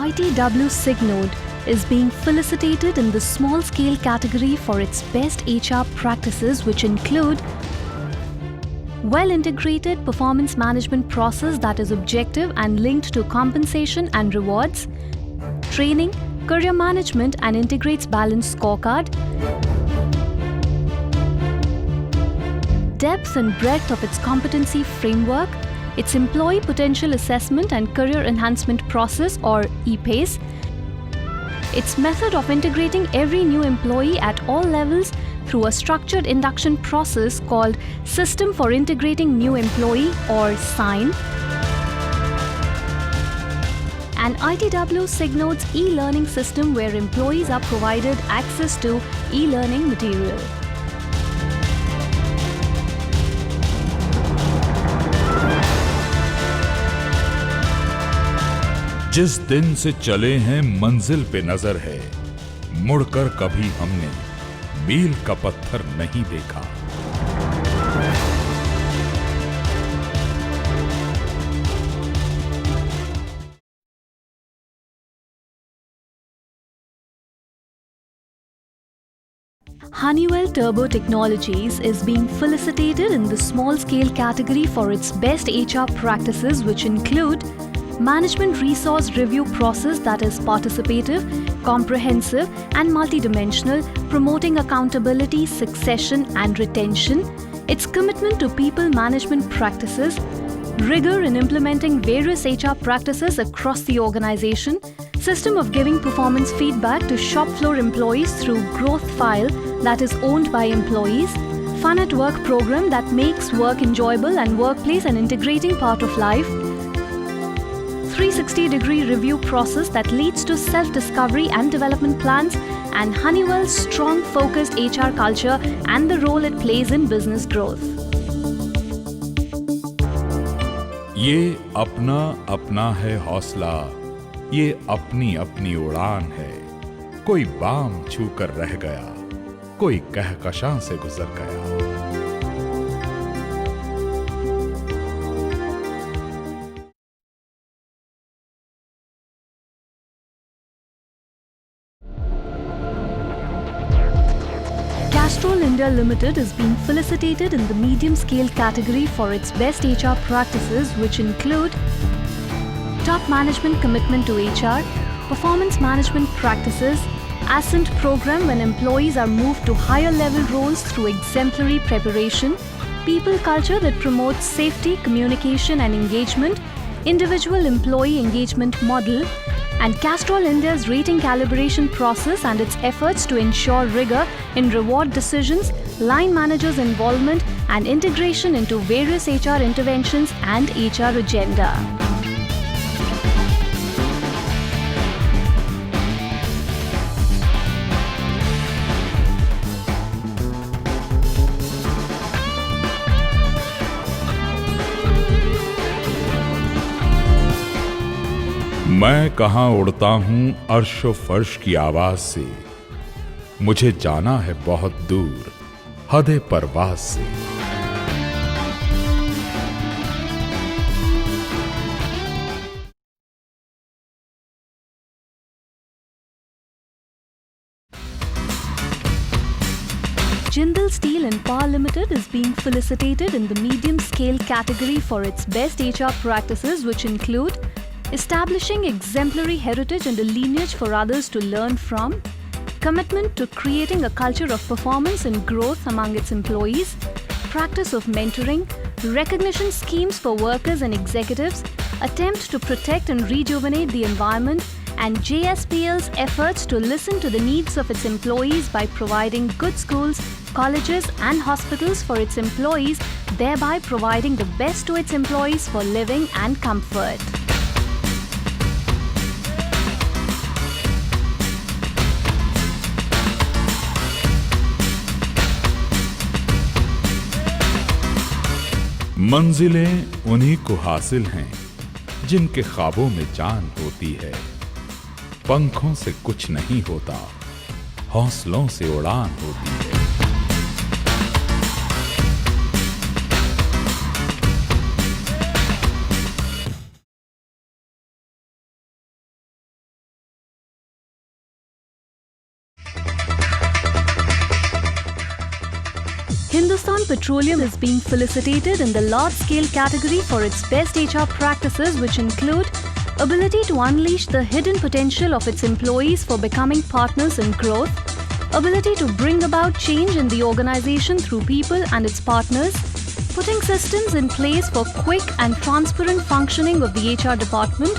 ITW Signode is being felicitated in the small scale category for its best HR practices, which include well-integrated performance management process that is objective and linked to compensation and rewards, training, career management and integrates balanced scorecard, depth and breadth of its competency framework, its employee potential assessment and career enhancement process or EPACE, its method of integrating every new employee at all levels through a structured induction process called System for Integrating New Employee or SIGN, and ITW Signode's e-learning system where employees are provided access to e-learning material. जिस दिन से चले हैं मंजिल पे नजर है, मुड़कर कभी हमने मील का पत्थर नहीं देखा। Honeywell Turbo Technologies is being felicitated in the small scale category for its best HR practices, which include management resource review process that is participative, comprehensive and multidimensional, promoting accountability, succession and retention, its commitment to people management practices, rigor in implementing various HR practices across the organization, system of giving performance feedback to shop floor employees through Growth File that is owned by employees, Fun at Work program that makes work enjoyable and workplace an integrating part of life, 360-degree review process that leads to self-discovery and development plans, and Honeywell's strong focused HR culture and the role it plays in business growth. ये अपना अपना है हौसला, ये अपनी अपनी उड़ान है। कोई बाम छूकर रह गया, कोई कहकशां से गुजर गया। Castrol India Limited is being felicitated in the medium-scale category for its best HR practices, which include top management commitment to HR, performance management practices, Ascent program when employees are moved to higher level roles through exemplary preparation, people culture that promotes safety, communication and engagement, individual employee engagement model, and Castrol India's rating calibration process and its efforts to ensure rigor in reward decisions, line managers' involvement and integration into various HR interventions and HR agenda. मैं कहां उड़ता हूं अर्शो फर्श की आवाज से, मुझे जाना है बहुत दूर हदे परवाज से। Jindal Steel and Power Limited is being felicitated in the medium-scale category for its best HR practices, which include establishing exemplary heritage and a lineage for others to learn from, commitment to creating a culture of performance and growth among its employees, practice of mentoring, recognition schemes for workers and executives, attempt to protect and rejuvenate the environment, and JSPL's efforts to listen to the needs of its employees by providing good schools, colleges and hospitals for its employees, thereby providing the best to its employees for living and comfort. मंजिलें उन्हीं को हासिल हैं जिनके ख्वाबों में जान होती है। पंखों से कुछ नहीं होता, हौसलों से उड़ान होती है। Hindustan Petroleum is being felicitated in the large scale category for its best HR practices, which include ability to unleash the hidden potential of its employees for becoming partners in growth, ability to bring about change in the organization through people and its partners, putting systems in place for quick and transparent functioning of the HR department,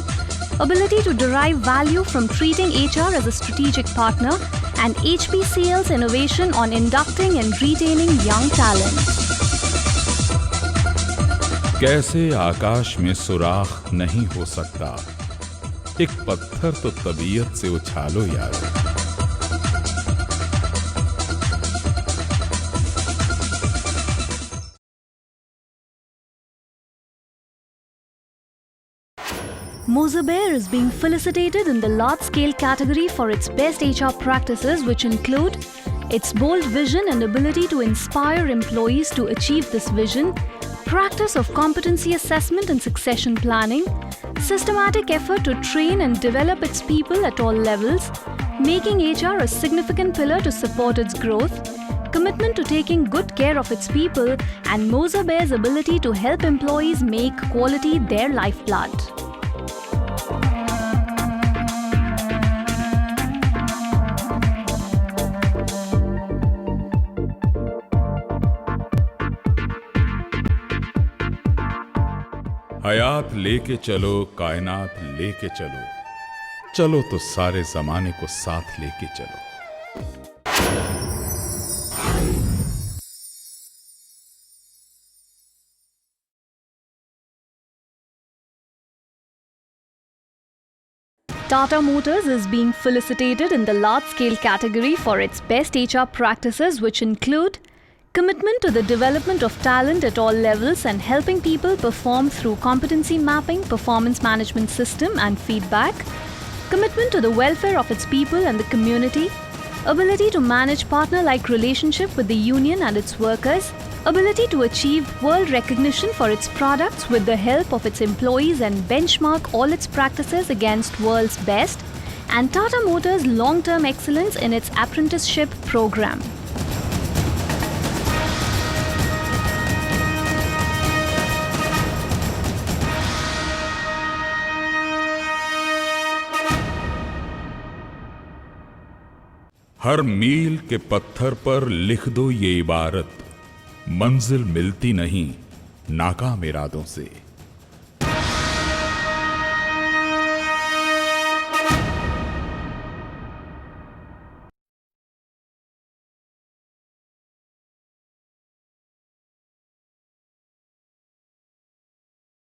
ability to derive value from treating HR as a strategic partner, and HPCL's innovation on inducting and retaining young talent. कैसे आकाश में सुराख नहीं हो सकता, एक पत्थर तो तबीयत से उछालो यार। Mozabear is being felicitated in the large-scale category for its best HR practices, which include its bold vision and ability to inspire employees to achieve this vision, practice of competency assessment and succession planning, systematic effort to train and develop its people at all levels, making HR a significant pillar to support its growth, commitment to taking good care of its people, and Mozabear's ability to help employees make quality their lifeblood. हयात लेके चलो, कायनात लेके चलो, चलो तो सारे जमाने को साथ लेके चलो। Tata Motors is being felicitated in the large-scale category for its best HR practices, which include commitment to the development of talent at all levels and helping people perform through competency mapping, performance management system and feedback, commitment to the welfare of its people and the community, ability to manage partner-like relationship with the union and its workers, ability to achieve world recognition for its products with the help of its employees and benchmark all its practices against world's best, and Tata Motors' long-term excellence in its apprenticeship program. हर मील के पत्थर पर लिख दो ये इबारत, मंजिल मिलती नहीं नाकाम इरादों से।